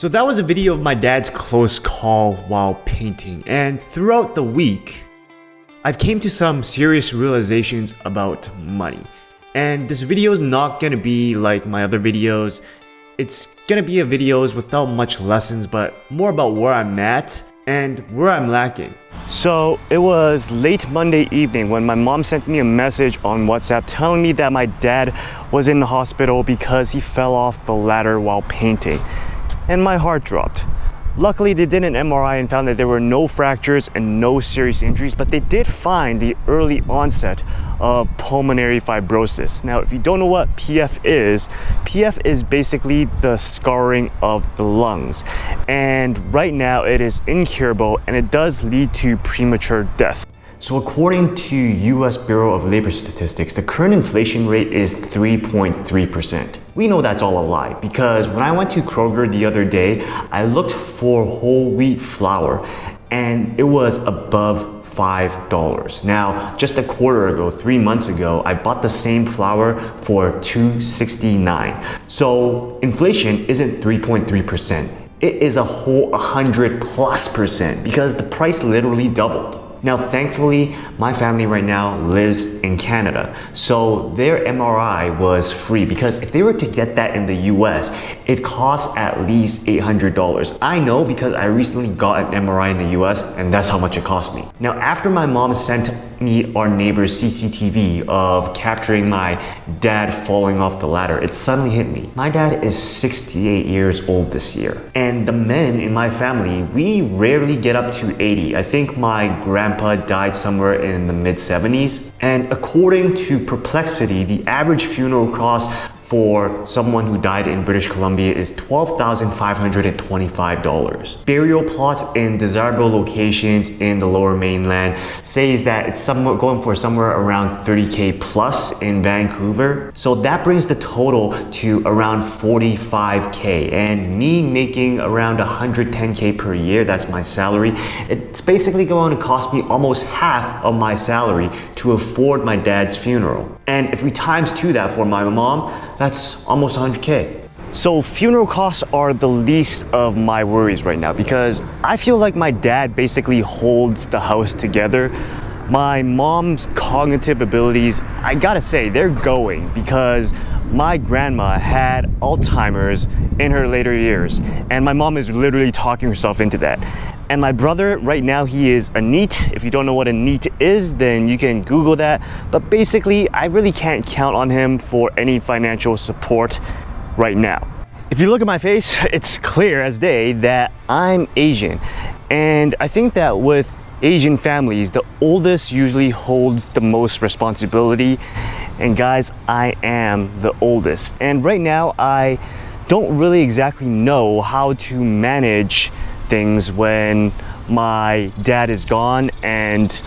So that was a video of my dad's close call while painting, and throughout the week, I've came to some serious realizations about money. And this video is not gonna be like my other videos. It's gonna be a videos without much lessons, but more about where I'm at and where I'm lacking. So it was late Monday evening when my mom sent me a message on WhatsApp telling me that my dad was in the hospital because he fell off the ladder while painting. And my heart dropped. Luckily, they did an MRI and found that there were no fractures and no serious injuries, but they did find the early onset of pulmonary fibrosis. Now, if you don't know what PF is basically the scarring of the lungs. And right now, it is incurable and it does lead to premature death. So according to US Bureau of Labor Statistics, the current inflation rate is 3.3%. We know that's all a lie because when I went to Kroger the other day, I looked for whole wheat flour and it was above $5. Now, just a quarter ago, 3 months ago, I bought the same flour for $2.69. So inflation isn't 3.3%. It is a whole 100+% because the price literally doubled. Now, thankfully, my family right now lives in Canada, so their MRI was free because if they were to get that in the US, it costs at least $800. I know because I recently got an MRI in the US and that's how much it cost me. Now, after my mom sent me our neighbor's CCTV of capturing my dad falling off the ladder, it suddenly hit me. My dad is 68 years old this year, and the men in my family, we rarely get up to 80. I think my grandpa died somewhere in the mid-70s. And according to Perplexity, the average funeral cost for someone who died in British Columbia is $12,525. Burial plots in desirable locations in the Lower Mainland says that it's going for somewhere around 30K plus in Vancouver. So that brings the total to around 45K. And me making around 110K per year, that's my salary, it's basically going to cost me almost half of my salary to afford my dad's funeral. And if we times two that for my mom, that's almost 100K. So funeral costs are the least of my worries right now because I feel like my dad basically holds the house together. My mom's cognitive abilities, I gotta say, they're going because my grandma had Alzheimer's in her later years, and my mom is literally talking herself into that. And my brother, right now, he is a NEET. If you don't know what a NEET is, then you can Google that. But basically, I really can't count on him for any financial support right now. If you look at my face, it's clear as day that I'm Asian. And I think that with Asian families, the oldest usually holds the most responsibility. And guys, I am the oldest. And right now, I don't really exactly know how to manage things when my dad is gone, and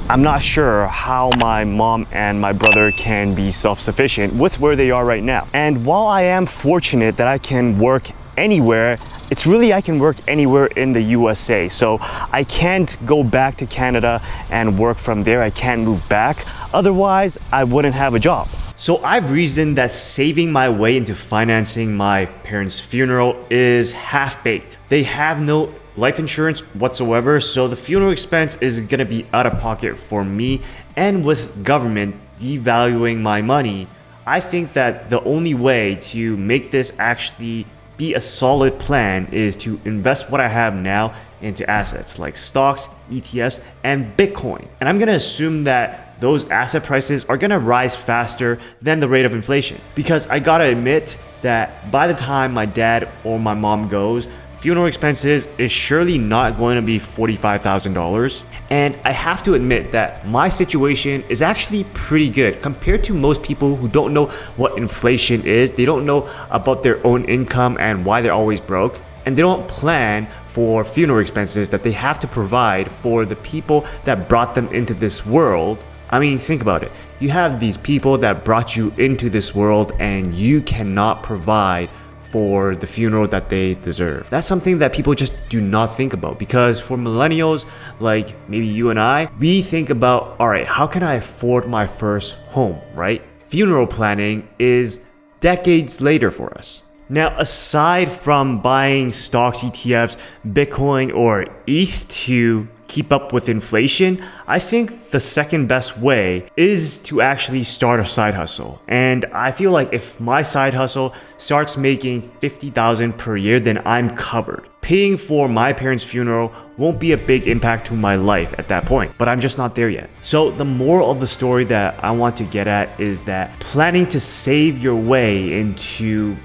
I'm not sure how my mom and my brother can be self-sufficient with where they are right now. And while I am fortunate that I can work anywhere, it's really I can work anywhere in the USA. So I can't go back to Canada and work from there. I can't move back. Otherwise, I wouldn't have a job. So I've reasoned that saving my way into financing my parents' funeral is half-baked. They have no life insurance whatsoever, so the funeral expense is gonna be out of pocket for me. And with government devaluing my money, I think that the only way to make this actually be a solid plan is to invest what I have now into assets like stocks, ETFs, and Bitcoin. And I'm gonna assume that those asset prices are gonna rise faster than the rate of inflation. Because I gotta admit that by the time my dad or my mom goes, funeral expenses is surely not going to be $45,000. And I have to admit that my situation is actually pretty good compared to most people who don't know what inflation is. They don't know about their own income and why they're always broke. And they don't plan for funeral expenses that they have to provide for the people that brought them into this world. I mean, think about it. You have these people that brought you into this world and you cannot provide for the funeral that they deserve. That's something that people just do not think about, because for millennials like maybe you and I, we think about, all right, how can I afford my first home, right? Funeral planning is decades later for us. Now, aside from buying stocks, ETFs, Bitcoin, or ETH to keep up with inflation, I think the second best way is to actually start a side hustle. And I feel like if my side hustle starts making $50,000 per year, then I'm covered. Paying for my parents' funeral won't be a big impact to my life at that point, but I'm just not there yet. So the moral of the story that I want to get at is that planning to save your way into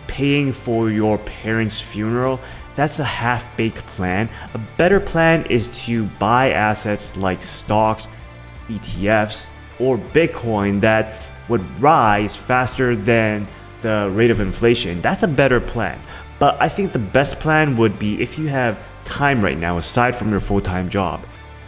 paying for your parents' funeral, that's a half-baked plan. A better plan is to buy assets like stocks, ETFs, or Bitcoin that would rise faster than the rate of inflation. That's a better plan. But I think the best plan would be if you have time right now aside from your full-time job.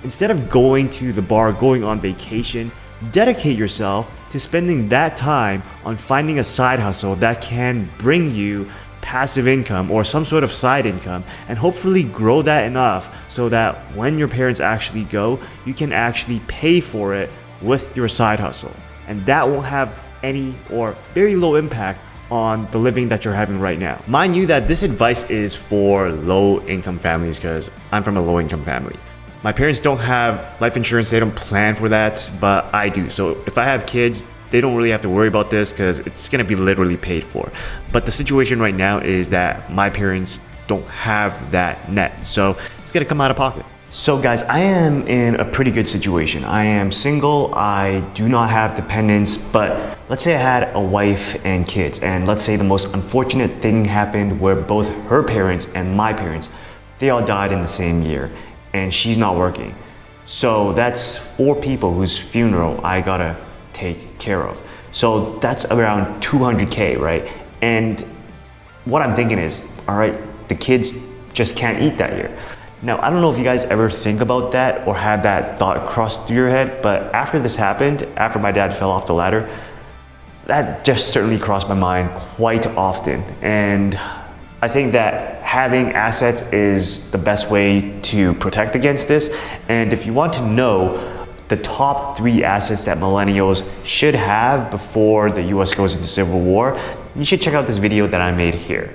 Instead of going to the bar, going on vacation, dedicate yourself to spending that time on finding a side hustle that can bring you passive income or some sort of side income, and hopefully grow that enough so that when your parents actually go, you can actually pay for it with your side hustle. And that won't have any or very low impact on the living that you're having right now. Mind you that this advice is for low income families because I'm from a low income family. My parents don't have life insurance, they don't plan for that, but I do. So if I have kids, they don't really have to worry about this because it's gonna be literally paid for. But the situation right now is that my parents don't have that net, so it's gonna come out of pocket. So guys, I am in a pretty good situation. I am single, I do not have dependents, but let's say I had a wife and kids, and let's say the most unfortunate thing happened where both her parents and my parents, they all died in the same year, and she's not working. So that's 4 people whose funeral I gotta take care of. So that's around 200K, right? And what I'm thinking is, all right, the kids just can't eat that year. Now, I don't know if you guys ever think about that or had that thought cross through your head, but after this happened, after my dad fell off the ladder, that just certainly crossed my mind quite often. And I think that having assets is the best way to protect against this. And if you want to know the top 3 assets that millennials should have before the US goes into civil war, you should check out this video that I made here.